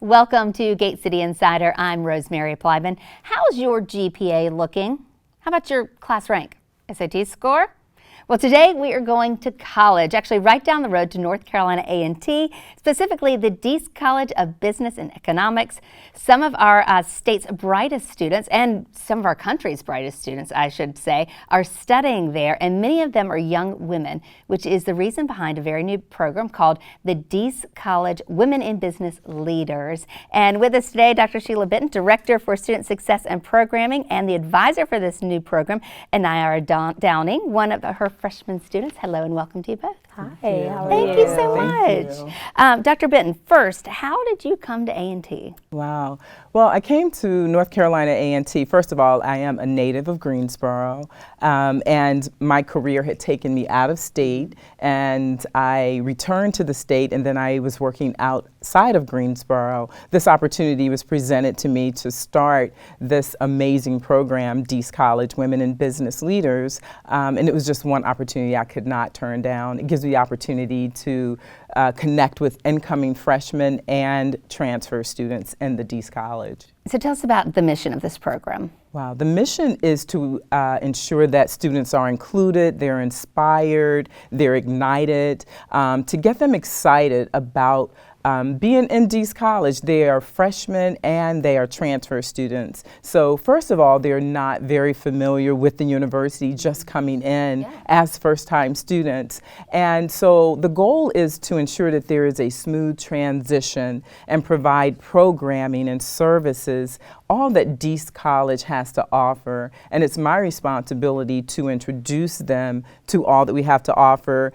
Welcome to Gate City Insider. I'm Rosemary Plyman. How's your GPA looking? How about your class rank? SAT score? Well, today we are going to college, actually right down the road to North Carolina A&T, specifically the Deese College of Business and Economics. Some of our state's brightest students, and some of our country's brightest students, I should say, are studying there, and many of them are young women, which is the reason behind a very new program called the Deese College Women in Business Leaders. And with us today, Dr. Sheila Benton, Director for Student Success and Programming, and the advisor for this new program, and Nayara Downing, one of her freshman students. Hello and welcome to you both. Hi, how are you? Thank you so much. Dr. Benton, first, how did you come to A&T? Wow. Well, I came to North Carolina A&T. First of all, I am a native of Greensboro, and my career had taken me out of state, and I returned to the state, and then I was working outside of Greensboro. This opportunity was presented to me to start this amazing program, Deese College Women in Business Leaders, and it was just one opportunity I could not turn down. It gives me the opportunity to connect with incoming freshmen and transfer students in the Deese College. So tell us about the mission of this program. Wow, the mission is to ensure that students are included, they're inspired, they're ignited, to get them excited about being in Deese College. They are freshmen and they are transfer students. So first of all, they're not very familiar with the university, just coming in as first-time students. And so the goal is to ensure that there is a smooth transition and provide programming and services, all that Deese College has to offer. And it's my responsibility to introduce them to all that we have to offer,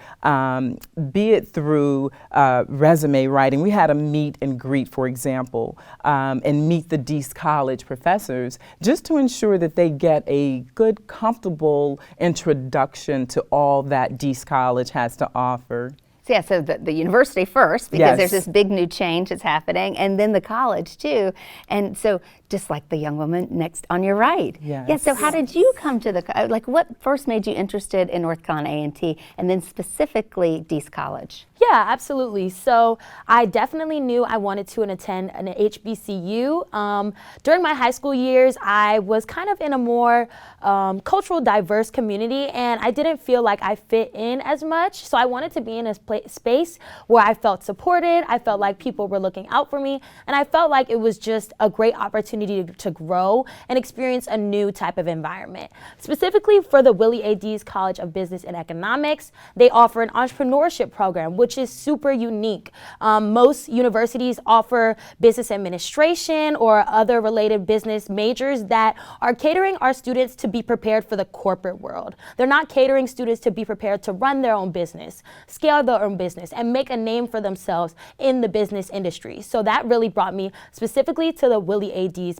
be it through resume writing. We had a meet and greet, for example, and meet the Deese College professors, just to ensure that they get a good, comfortable introduction to all that Deese College has to offer. Yeah, so the university first, because there's this big new change that's happening, and then the college too. And so just like the young woman next on your right. Yes. Yeah, so how did you come to like what first made you interested in North Carolina A&T and then specifically Deese College? Yeah, absolutely. So I definitely knew I wanted to attend an HBCU. During my high school years, I was kind of in a more cultural diverse community, and I didn't feel like I fit in as much. So I wanted to be in a space where I felt supported, I felt like people were looking out for me, and I felt like it was just a great opportunity to grow and experience a new type of environment. Specifically for the Willie A. Deese College of Business and Economics, they offer an entrepreneurship program, which is super unique. Most universities offer business administration or other related business majors that are catering our students to be prepared for the corporate world. They're not catering students to be prepared to run their own business, scale their own business, and make a name for themselves in the business industry. So that really brought me specifically to the Willie A. Deese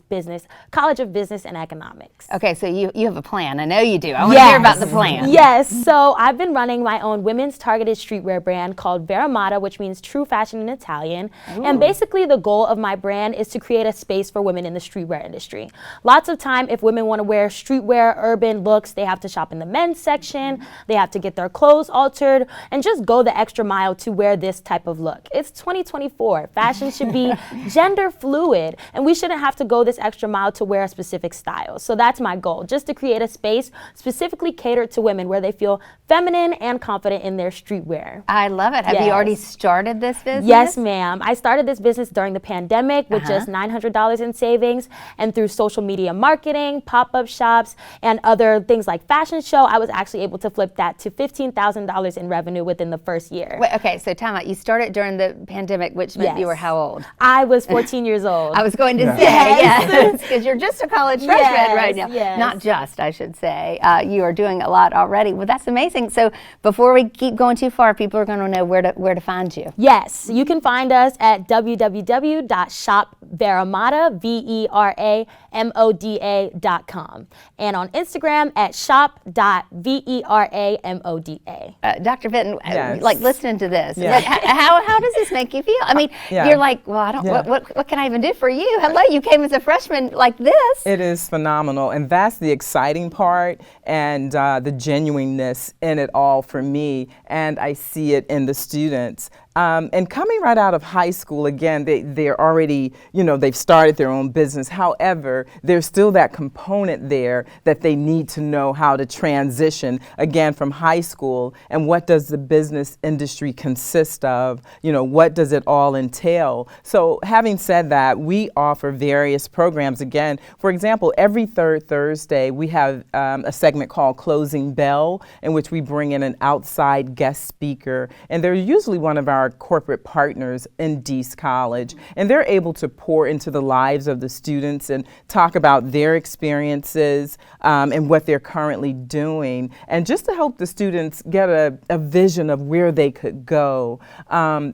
College of Business and Economics. Okay, so you have a plan. I know you do. I want to hear about the plan. Yes, so I've been running my own women's targeted streetwear brand called Veramata, which means true fashion in Italian. Ooh. And basically the goal of my brand is to create a space for women in the streetwear industry. Lots of time, if women want to wear streetwear, urban looks, they have to shop in the men's section, they have to get their clothes altered, and just go the extra mile to wear this type of look. It's 2024. Fashion should be gender fluid, and we shouldn't have to go this extra mile to wear a specific style. So that's my goal, just to create a space specifically catered to women where they feel feminine and confident in their streetwear. I love it. Have you already started this business? Yes, ma'am. I started this business during the pandemic with just $900 in savings, and through social media marketing, pop-up shops, and other things like fashion show, I was actually able to flip that to $15,000 in revenue within the first year. Wait, okay, so time out. You started during the pandemic, which meant you were how old? I was 14 years old. I was going to say, yes, because you're just a college freshman right now. Yes. Not just, I should say. You are doing a lot already. Well, that's amazing. So before we keep going too far, people are going to know where to find you. Yes, you can find us at www.shopveramoda.com and on Instagram at shop.veramoda. Dr. Benton, like listening to this, how does this make you feel? I mean, you're like, well, I don't. What can I even do for you? Hello, you came as a freshman like this. It is phenomenal, and that's the exciting part and the genuineness in it all for me, and I see it in the students. And coming right out of high school, again, they're already, they've started their own business. However, there's still that component there that they need to know how to transition, again, from high school, and what does the business industry consist of? What does it all entail? So having said that, we offer various programs. Again, for example, every third Thursday, we have a segment called Closing Bell, in which we bring in an outside guest speaker, and they're usually one of our corporate partners in Deese College, and they're able to pour into the lives of the students and talk about their experiences and what they're currently doing, and just to help the students get a vision of where they could go.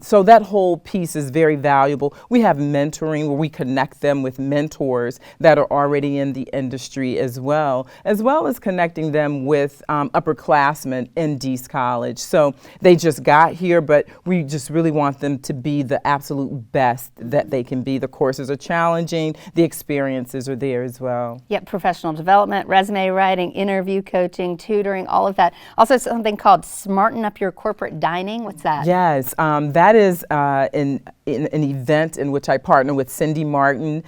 So that whole piece is very valuable. We have mentoring where we connect them with mentors that are already in the industry as well as connecting them with upperclassmen in Deese College. So they just got here, but we just really want them to be the absolute best that they can be. The courses are challenging, the experiences are there as well. Yep, professional development, resume writing, interview coaching, tutoring, all of that. Also something called Smarten Up Your Corporate Dining. What's that? Yes, that is an event in which I partner with Cindy Martin.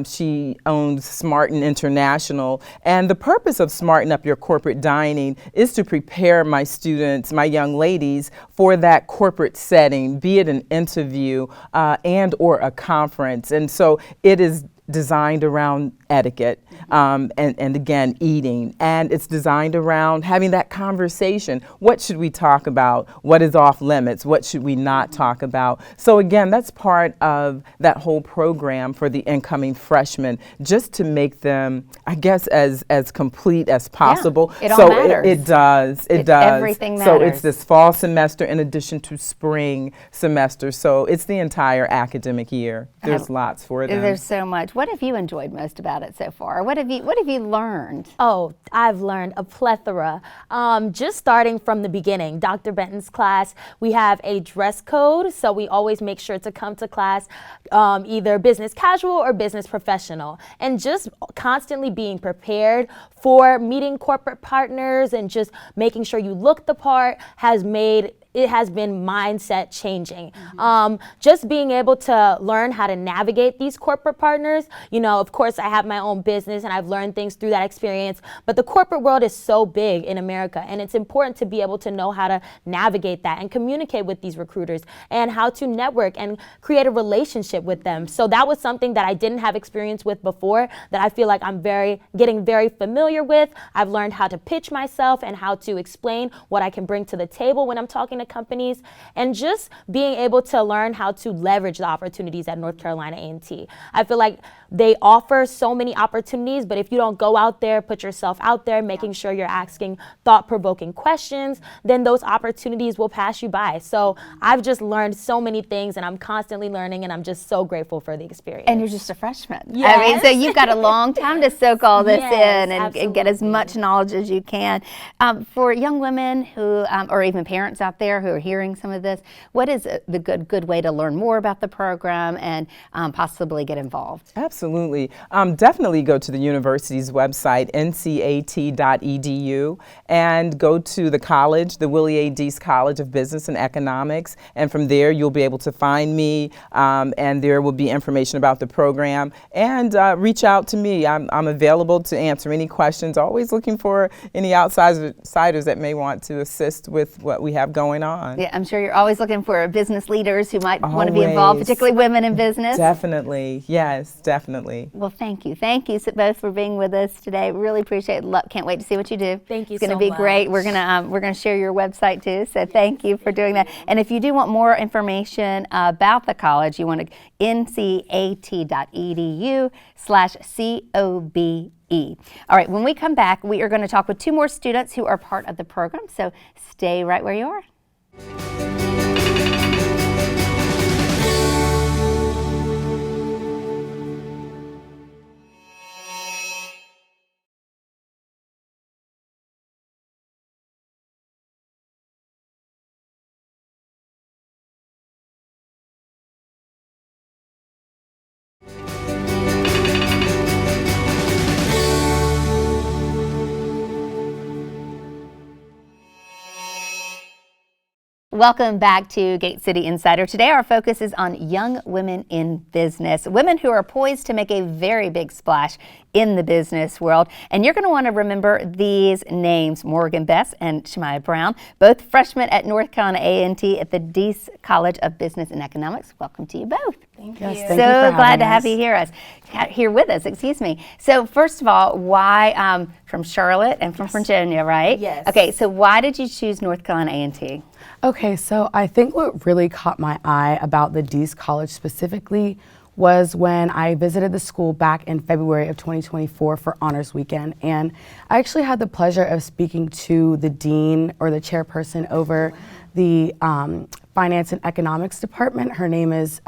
She owns Smarten International, and the purpose of Smarten Up Your Corporate Dining is to prepare my students, my young ladies, for that corporate setting, be it an interview and or a conference. And so it is designed around etiquette and again, eating. And it's designed around having that conversation. What should we talk about? What is off limits? What should we not talk about? So again, that's part of that whole program for the incoming freshmen, just to make them, I guess, as complete as possible. Yeah, it all matters. It does. Everything matters. So it's this fall semester in addition to spring semester. So it's the entire academic year. There's lots for them. There's so much. What have you enjoyed most about it so far? What have you learned? Oh, I've learned a plethora. Just starting from the beginning, Dr. Benton's class, we have a dress code, so we always make sure to come to class either business casual or business professional, and just constantly being prepared for meeting corporate partners and just making sure you look the part has been mindset changing. Just being able to learn how to navigate these corporate partners. Of course, I have my own business and I've learned things through that experience, but the corporate world is so big in America, and it's important to be able to know how to navigate that and communicate with these recruiters and how to network and create a relationship with them. So that was something that I didn't have experience with before, that I feel like I'm getting very familiar with. I've learned how to pitch myself and how to explain what I can bring to the table when I'm talking to companies, and just being able to learn how to leverage the opportunities at North Carolina A&T. I feel like they offer so many opportunities, but if you don't go out there, put yourself out there, making sure you're asking thought-provoking questions, then those opportunities will pass you by. So I've just learned so many things, and I'm constantly learning, and I'm just so grateful for the experience. And you're just a freshman. Yes. I mean, so you've got a long time to soak all this in and get as absolutely. much knowledge as you can. For young women who, or even parents out there who are hearing some of this, what is the good way to learn more about the program and possibly get involved? Absolutely. Definitely go to the university's website, ncat.edu, and go to the college, the Willie A. Deese College of Business and Economics, and from there you'll be able to find me, and there will be information about the program, and reach out to me. I'm available to answer any questions, always looking for any outsiders that may want to assist with what we have going on. Yeah, I'm sure you're always looking for business leaders who might want to be involved, particularly women in business. Definitely, yes, definitely. Well, thank you. Thank you both for being with us today. Really appreciate it. Can't wait to see what you do. Thank you It's going so to be much. great. We're gonna share your website too. So thank you for doing that. And if you do want more information about the college, you want to ncat.edu/COBE. All right, when we come back, we are going to talk with two more students who are part of the program. So stay right where you are. Welcome back to Gate City Insider. Today our focus is on young women in business, women who are poised to make a very big splash in the business world. And you're going to want to remember these names: Morgan Bess and Shemaya Brown, both freshmen at North Carolina A&T at the Deese College of Business and Economics. Welcome to you both. Thank you. Yes, thank So you for glad having to have us. you here with us. Excuse me. So first of all, why from Charlotte and from Virginia, right? Yes. Okay. So why did you choose North Carolina A&T? Okay, so I think what really caught my eye about the Deese College specifically was when I visited the school back in February of 2024 for Honors Weekend. And I actually had the pleasure of speaking to the dean, or the chairperson, over the Finance and Economics Department. Her name is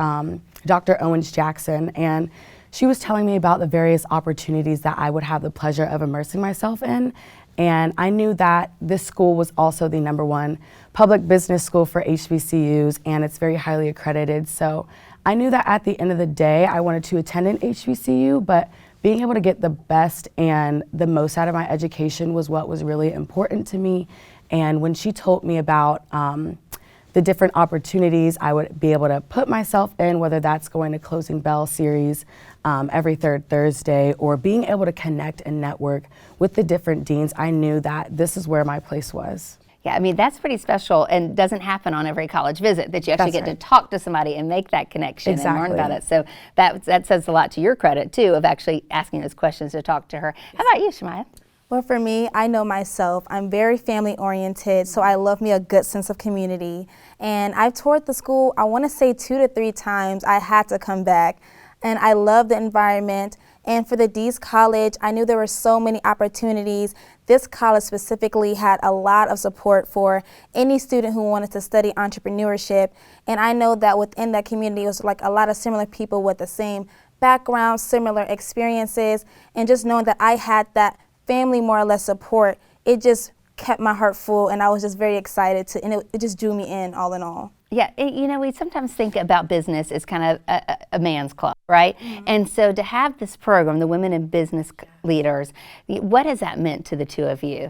Dr. Owens Jackson, and she was telling me about the various opportunities that I would have the pleasure of immersing myself in. And I knew that this school was also the #1 public business school for HBCUs, and it's very highly accredited. So I knew that at the end of the day, I wanted to attend an HBCU, but being able to get the best and the most out of my education was what was really important to me. And when she told me about the different opportunities I would be able to put myself in, whether that's going to Closing Bell series every third Thursday, or being able to connect and network with the different deans, I knew that this is where my place was. Yeah, I mean, that's pretty special and doesn't happen on every college visit, that you actually That's get right. to talk to somebody and make that connection and learn Exactly. about it. So that says a lot to your credit, too, of actually asking those questions to talk to her. How about you, Shemaya? Well, for me, I know myself. I'm very family oriented, so I love me a good sense of community. And I've toured the school, I want to say 2 to 3 times. I had to come back. And I love the environment. And for the Deese College, I knew there were so many opportunities. This college specifically had a lot of support for any student who wanted to study entrepreneurship. And I know that within that community, it was like a lot of similar people with the same background, similar experiences. And just knowing that I had that family more or less support, it just kept my heart full, and I was just very excited and it just drew me in all in all. Yeah, you know, we sometimes think about business as kind of a man's club, right? Mm-hmm. And so to have this program, the Women in Business Leaders, what has that meant to the two of you?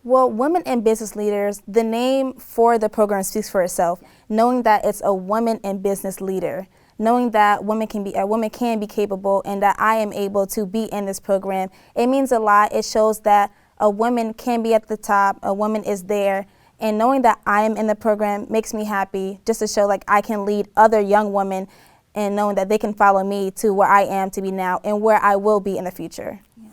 Well, Women in Business Leaders, the name for the program speaks for itself, knowing that it's a woman in business leader, knowing that a woman can be capable, and that I am able to be in this program. It means a lot. It shows that a woman can be at the top, a woman is there, and knowing that I am in the program makes me happy, just to show like I can lead other young women, and knowing that they can follow me to where I am to be now and where I will be in the future. Yeah.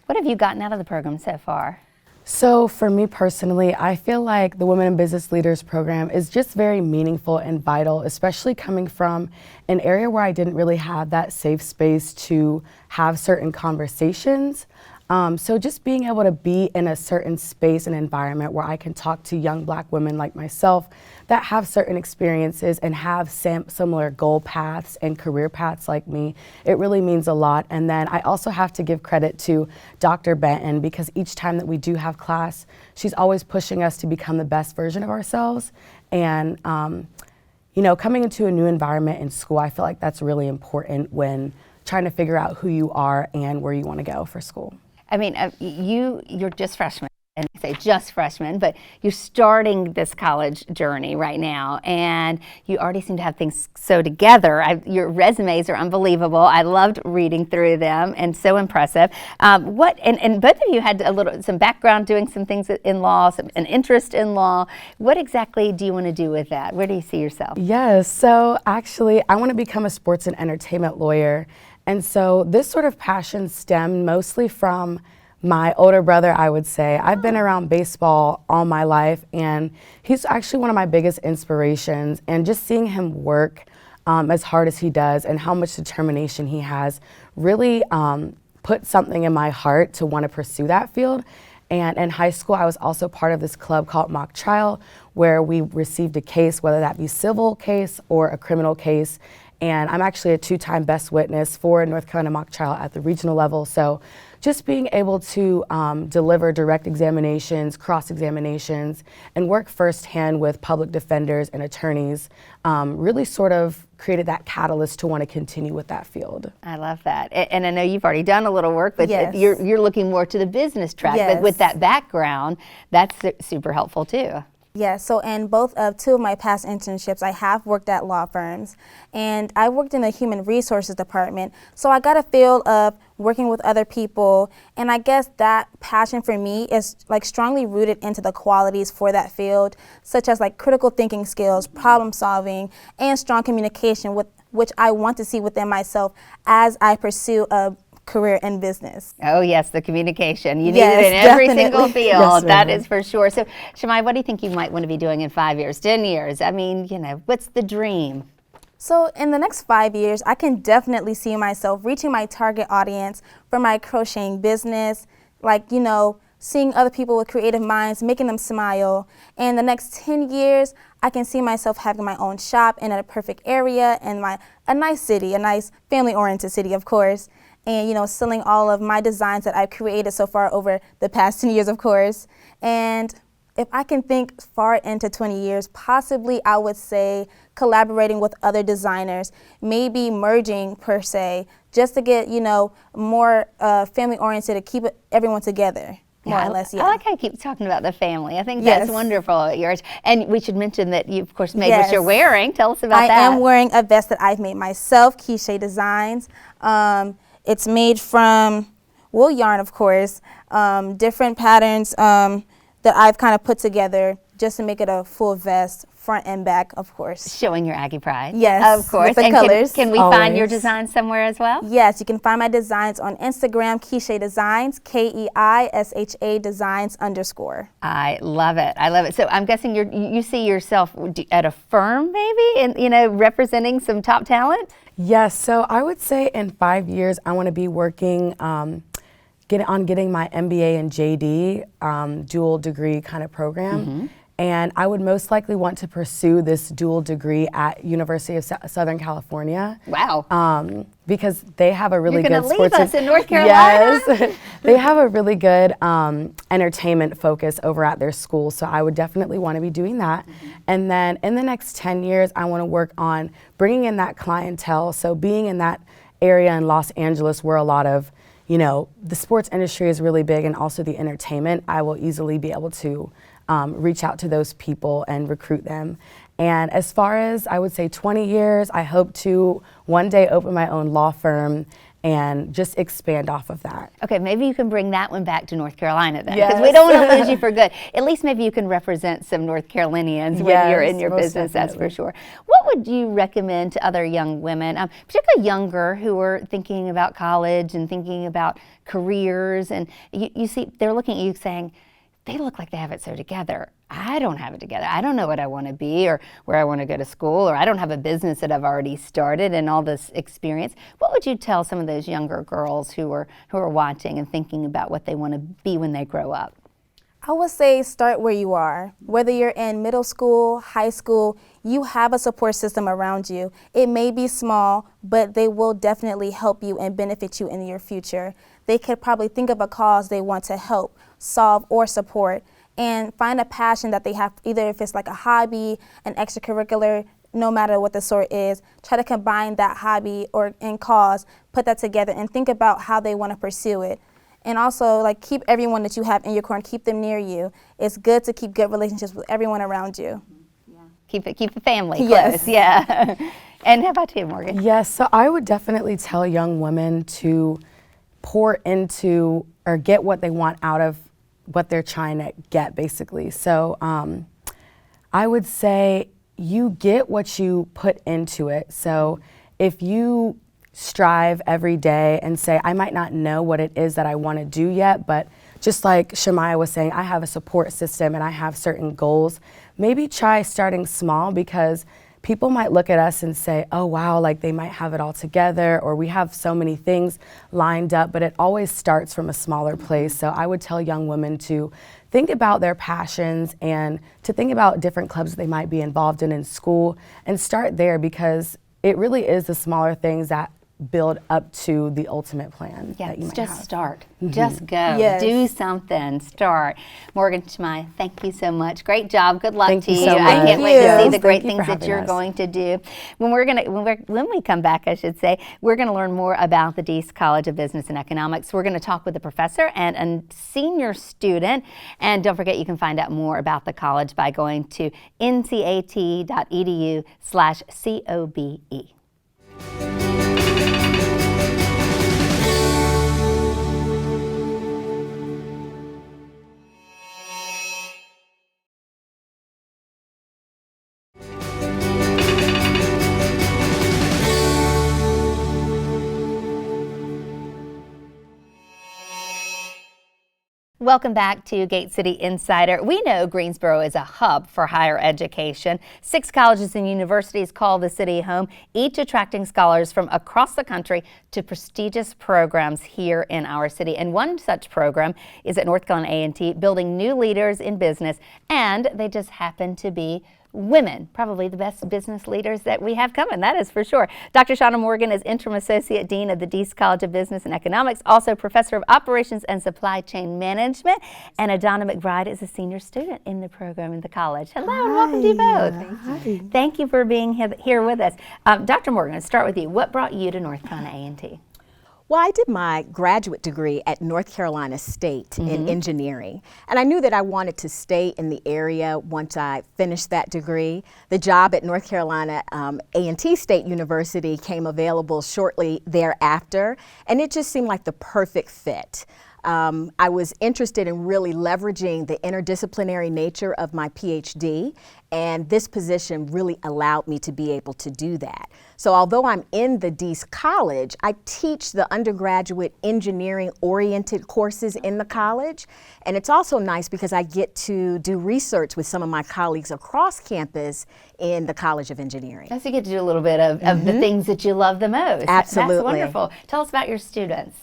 What have you gotten out of the program so far? So for me personally, I feel like the Women in Business Leaders program is just very meaningful and vital, especially coming from an area where I didn't really have that safe space to have certain conversations. So just being able to be in a certain space and environment where I can talk to young Black women like myself that have certain experiences and have similar goal paths and career paths like me, it really means a lot. And then I also have to give credit to Dr. Benton, because each time that we do have class, she's always pushing us to become the best version of ourselves. And you know, coming into a new environment in school, I feel like that's really important when trying to figure out who you are and where you want to go for school. I mean, you're just freshmen, and I say just freshmen, but you're starting this college journey right now, and you already seem to have things so together. Your resumes are unbelievable. I loved reading through them, and so impressive. And both of you had some background doing some things in law, an interest in law. What exactly do you want to do with that? Where do you see yourself? Yes, so actually, I want to become a sports and entertainment lawyer. And so this sort of passion stemmed mostly from my older brother, I would say. I've been around baseball all my life, and he's actually one of my biggest inspirations. And just seeing him work as hard as he does and how much determination he has really put something in my heart to want to pursue that field. And in high school, I was also part of this club called Mock Trial, where we received a case, whether that be civil case or a criminal case. And I'm actually a 2-time best witness for North Carolina Mock Trial at the regional level. So just being able to deliver direct examinations, cross-examinations, and work firsthand with public defenders and attorneys really sort of created that catalyst to want to continue with that field. I love that. And I know you've already done a little work, but Yes. you're looking more to the business track. Yes. But with that background, that's super helpful too. Yeah, so in both of two of my past internships, I have worked at law firms, and I worked in the human resources department. So I got a feel of working with other people, and I guess that passion for me is like strongly rooted into the qualities for that field, such as like critical thinking skills, problem solving, and strong communication, with which I want to see within myself as I pursue a career in business. Oh yes, the communication. You need Yes, it in every definitely. single field. Yes, That ma'am. is for sure. So, Shamai, what do you think you might want to be doing in 5 years, 10 years? I mean, what's the dream? So in the next 5 years, I can definitely see myself reaching my target audience for my crocheting business, like, seeing other people with creative minds, making them smile. In the next 10 years, I can see myself having my own shop in a perfect area in a nice city, a nice family-oriented city, of course. And, selling all of my designs that I've created so far over the past 10 years, of course. And if I can think far into 20 years, possibly I would say collaborating with other designers, maybe merging per se, just to get, more family-oriented to keep everyone together. More or less, yeah. I like how you keep talking about the family. I think that's Yes. wonderful at yours. And we should mention that you, of course, made what Yes. you're wearing. Tell us about I that. am wearing a vest that I've made myself, Quiche Designs. It's made from wool yarn, of course, different patterns that I've kind of put together just to make it a full vest, front and back, of course. Showing your Aggie pride. Yes, Of course. with the And colors. Can we find your Always. designs somewhere as well? Yes, you can find my designs on Instagram, Quiche Designs, KEISHA Designs _. I love it. I love it. So I'm guessing you see yourself at a firm maybe, and representing some top talent? Yes, so I would say in 5 years, I want to be working getting my MBA and JD dual degree kind of program. And I would most likely want to pursue this dual degree at University of Southern California. Wow. Because they have a really You're good gonna leave sports. us in North Carolina? Yes, they have a really good entertainment focus over at their school. So I would definitely want to be doing that. And then in the next 10 years, I want to work on bringing in that clientele. So being in that area in Los Angeles where a lot of the sports industry is really big, and also the entertainment, I will easily be able to reach out to those people and recruit them. And as far as, I would say 20 years, I hope to one day open my own law firm and just expand off of that. Okay, maybe you can bring that one back to North Carolina then, Yes. because we don't want to lose you for good. At least maybe you can represent some North Carolinians when you're in Yes, your most business, that's for definitely. sure. What would you recommend to other young women, particularly younger, who are thinking about college and thinking about careers, and you see they're looking at you saying, they look like they have it so together. I don't have it together. I don't know what I want to be or where I want to go to school, or I don't have a business that I've already started and all this experience. What would you tell some of those younger girls who are watching and thinking about what they want to be when they grow up? I would say start where you are. Whether you're in middle school, high school, you have a support system around you. It may be small, but they will definitely help you and benefit you in your future. They could probably think of a cause they want to help, solve, or support, and find a passion that they have, either if it's like a hobby, an extracurricular, no matter what the sort is. Try to combine that hobby and cause, put that together, and think about how they want to pursue it. And also, like, keep everyone that you have in your corner, keep them near you. It's good to keep good relationships with everyone around you. Keep the family close. Yes. Yeah. And how about you, Morgan? Yes, so I would definitely tell young women to pour into or get what they want out of what they're trying to get, basically. So I would say you get what you put into it. So if you strive every day and say, I might not know what it is that I want to do yet, but just like Shamaya was saying, I have a support system and I have certain goals. Maybe try starting small, because people might look at us and say, oh wow, like they might have it all together, or we have so many things lined up, but it always starts from a smaller place. So I would tell young women to think about their passions and to think about different clubs they might be involved in school, and start there, because it really is the smaller things that build up to the ultimate plan Yeah, that you might just have. start. Just go. Yes. Do something. Start. Morgan Chmai, thank you so much. Great job. Good luck Thank to you you. so I much. can't wait to see Yes, the great thank you things for that you're having us. going to do. When we come back, I should say, we're going to learn more about the Deese College of Business and Economics. We're going to talk with a professor and a senior student. And don't forget, you can find out more about the college by going to ncat.edu/COBE. Welcome back to Gate City Insider. We know Greensboro is a hub for higher education. 6 colleges and universities call the city home, each attracting scholars from across the country to prestigious programs here in our city. And one such program is at North Carolina A&T, building new leaders in business, and they just happen to be women, probably the best business leaders that we have coming, that is for sure. Dr. Shauna Morgan is Interim Associate Dean of the Deese College of Business and Economics, also Professor of Operations and Supply Chain Management, and Adana McBride is a senior student in the program in the college. Hello and welcome to you both. Thank you for being here with us. Dr. Morgan, let's start with you. What brought you to North Carolina A&T? Well, I did my graduate degree at North Carolina State in engineering, and I knew that I wanted to stay in the area once I finished that degree. The job at North Carolina A&T State University came available shortly thereafter, and it just seemed like the perfect fit. I was interested in really leveraging the interdisciplinary nature of my PhD, and this position really allowed me to be able to do that. So although I'm in the Deese College, I teach the undergraduate engineering-oriented courses in the college, and it's also nice because I get to do research with some of my colleagues across campus in the College of Engineering. So you get to do a little bit of the things that you love the most. Absolutely. That's wonderful. Tell us about your students.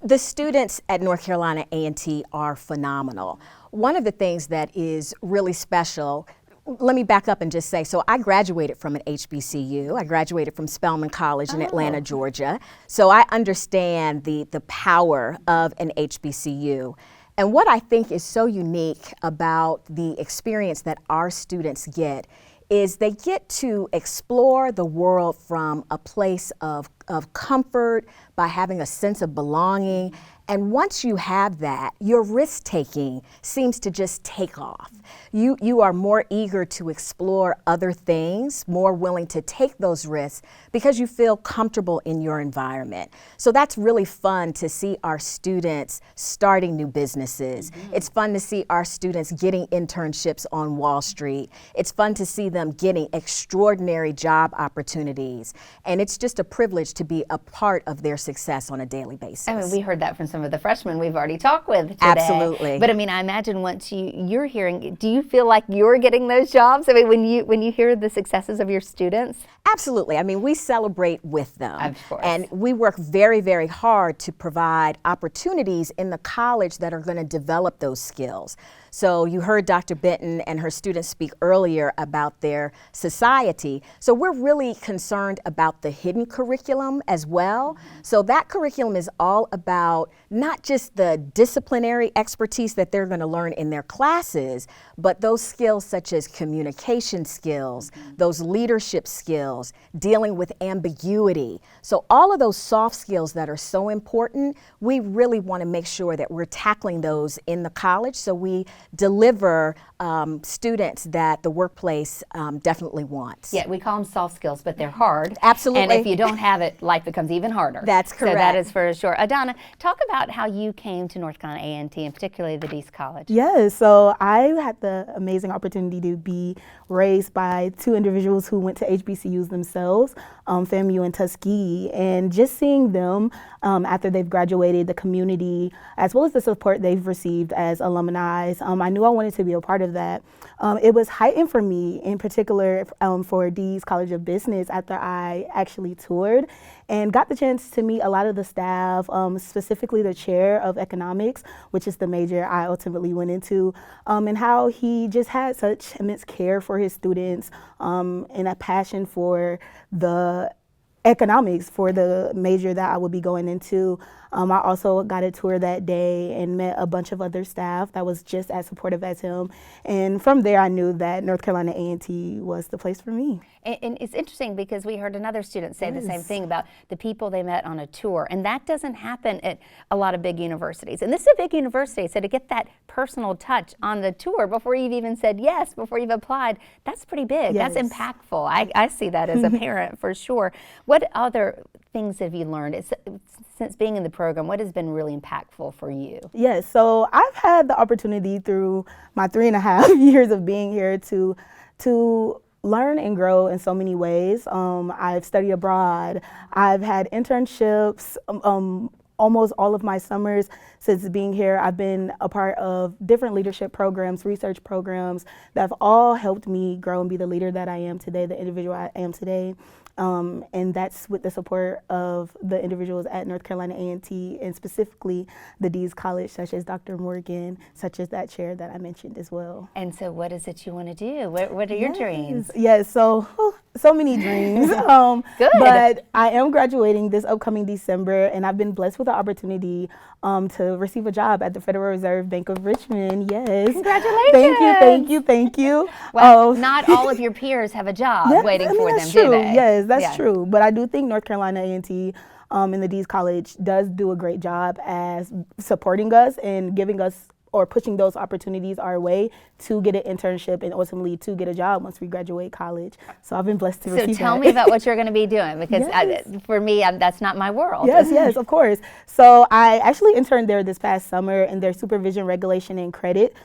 The students at North Carolina A&T are phenomenal. One of the things that is really special, let me back up and just say, so I graduated from an HBCU. I graduated from Spelman College in Atlanta, Georgia. So I understand the power of an HBCU. And what I think is so unique about the experience that our students get is they get to explore the world from a place of comfort, by having a sense of belonging. And once you have that, your risk-taking seems to just take off. You are more eager to explore other things, more willing to take those risks because you feel comfortable in your environment. So that's really fun to see our students starting new businesses. It's fun to see our students getting internships on Wall Street. It's fun to see them getting extraordinary job opportunities. And it's just a privilege to be a part of their success on a daily basis. I mean, we heard that from some of the freshmen we've already talked with today. Absolutely. But I mean, I imagine once you're hearing, do you feel like you're getting those jobs? I mean, when you hear the successes of your students? Absolutely. I mean, we celebrate with them. Of course. And we work very, very hard to provide opportunities in the college that are going to develop those skills. So you heard Dr. Benton and her students speak earlier about their society. So we're really concerned about the hidden curriculum as well. So that curriculum is all about not just the disciplinary expertise that they're going to learn in their classes, but those skills such as communication skills, those leadership skills, dealing with ambiguity. So all of those soft skills that are so important, we really want to make sure that we're tackling those in the college so we deliver students that the workplace definitely wants. Yeah, we call them soft skills, but they're hard. Absolutely. And if you don't have it, life becomes even harder. That's correct. So that is for sure. Adana, talk about how you came to North Carolina A&T and particularly the Deese College. Yes, so I had the amazing opportunity to be raised by two individuals who went to HBCUs themselves, FAMU and Tuskegee, and just seeing them after they've graduated, the community, as well as the support they've received as alumni, I knew I wanted to be a part of that. It was heightened for me, in particular for Deese College of Business, after I actually toured and got the chance to meet a lot of the staff, specifically the chair of economics, which is the major I ultimately went into, and how he just had such immense care for his students and a passion for the economics for the major that I would be going into. I also got a tour that day and met a bunch of other staff that was just as supportive as him. And from there, I knew that North Carolina A&T was the place for me. And it's interesting because we heard another student say the same thing about the people they met on a tour. And that doesn't happen at a lot of big universities. And this is a big university, so to get that personal touch on the tour before you've even said yes, before you've applied, that's pretty big. Yes. That's impactful. I see that as a parent for sure. What other things have you learned since being in the program? What has been really impactful for you? Yes, so I've had the opportunity through my 3.5 years of being here to learn and grow in so many ways. I've studied abroad. I've had internships. Almost all of my summers since being here, I've been a part of different leadership programs, research programs that have all helped me grow and be the leader that I am today, the individual I am today. And that's with the support of the individuals at North Carolina A&T and specifically the Deese College, such as Dr. Morgan, such as that chair that I mentioned as well. And so what is it you want to do? What are your dreams? Yes, so many dreams. Good. But I am graduating this upcoming December, and I've been blessed with the opportunity to receive a job at the Federal Reserve Bank of Richmond. Yes. Congratulations. Thank you. Well, not all of your peers have a job waiting for them, that's true. do they? Yes, that's true. But I do think North Carolina A&T and the Deese College does do a great job as supporting us and giving us or pushing those opportunities our way to get an internship and ultimately to get a job once we graduate college. So I've been blessed to receive that. So tell me about what you're going to be doing, because for me, that's not my world. Yes, of course. So I actually interned there this past summer in their supervision, regulation, and credit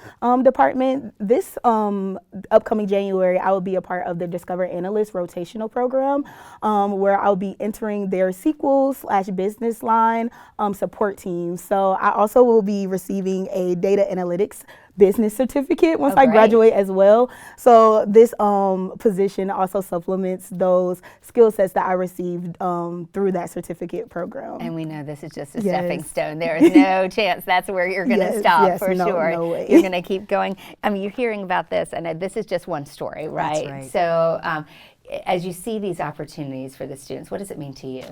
department. This upcoming January, I will be a part of the Discover Analyst rotational program where I'll be entering their SQL/business line support team. So I also will be receiving a data analytics business certificate once I graduate as well. So this position also supplements those skill sets that I received through that certificate program. And we know this is just a stepping stone. There is no chance that's where you're going to stop for sure. No way. You're going to keep going. I mean, you're hearing about this, and this is just one story, right? That's right. So as you see these opportunities for the students, what does it mean to you?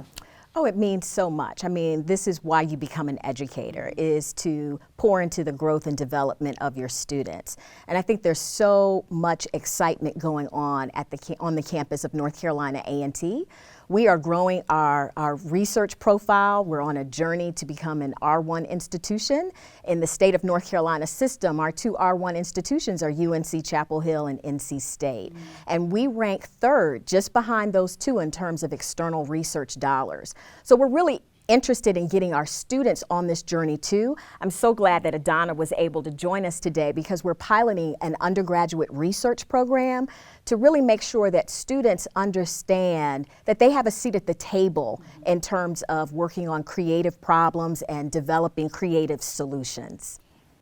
Oh, it means so much. I mean, this is why you become an educator, is to pour into the growth and development of your students. And I think there's so much excitement going on on the campus of North Carolina A&T. We are growing our research profile. We're on a journey to become an R1 institution. In the state of North Carolina system, our two R1 institutions are UNC Chapel Hill and NC State. And we rank third, just behind those two in terms of external research dollars. So we're really interested in getting our students on this journey too. I'm so glad that Adana was able to join us today, because we're piloting an undergraduate research program to really make sure that students understand that they have a seat at the table in terms of working on creative problems and developing creative solutions.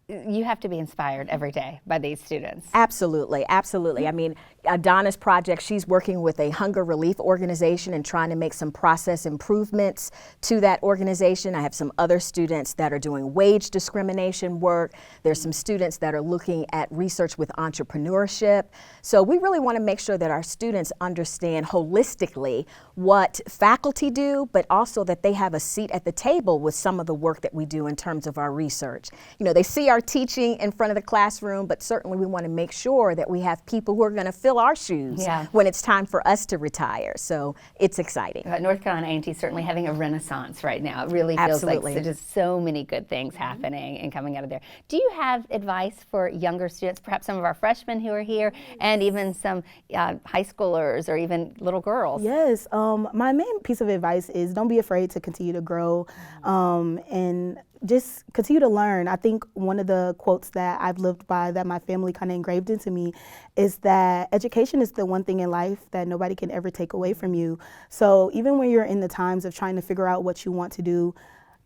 You have to be inspired every day by these students. Absolutely, absolutely. I mean, Adana's project, she's working with a hunger relief organization and trying to make some process improvements to that organization. I have some other students that are doing wage discrimination work. There's some students that are looking at research with entrepreneurship. So we really want to make sure that our students understand holistically what faculty do, but also that they have a seat at the table with some of the work that we do in terms of our research. You know, they see our teaching in front of the classroom, but certainly we want to make sure that we have people who are going to fill our shoes when it's time for us to retire. So it's exciting. North Carolina A&T is certainly having a renaissance right now. It really feels like there's just so many good things happening and coming out of there. Do you have advice for younger students, perhaps some of our freshmen who are here, and even some high schoolers or even little girls? Yes, my main piece of advice is don't be afraid to continue to grow and just continue to learn. I think one of the quotes that I've lived by that my family kind of engraved into me is that education is the one thing in life that nobody can ever take away from you. So even when you're in the times of trying to figure out what you want to do,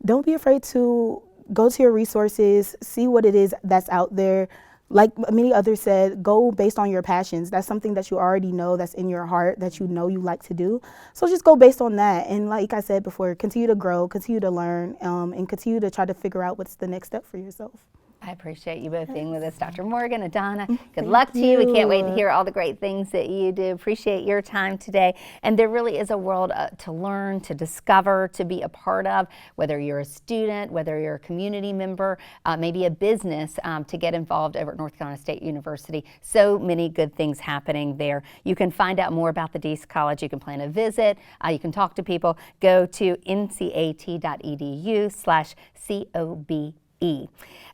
don't be afraid to go to your resources, see what it is that's out there. Like many others said, go based on your passions. That's something that you already know, that's in your heart, that you know you like to do. So just go based on that. And like I said before, continue to grow, continue to learn, and continue to try to figure out what's the next step for yourself. I appreciate you both being with us, Dr. Morgan and Donna. Good luck to you. We can't wait to hear all the great things that you do. Appreciate your time today. And there really is a world to learn, to discover, to be a part of, whether you're a student, whether you're a community member, maybe a business, to get involved over at North Carolina State University. So many good things happening there. You can find out more about the Deese College. You can plan a visit. You can talk to people. Go to ncat.edu/COBE.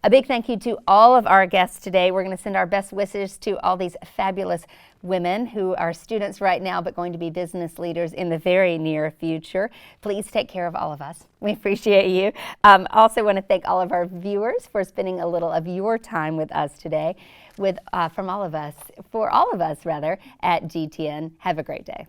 A big thank you to all of our guests today. We're going to send our best wishes to all these fabulous women who are students right now but going to be business leaders in the very near future. Please take care of all of us. We appreciate you. Also want to thank all of our viewers for spending a little of your time with us today, for all of us rather, at GTN. Have a great day.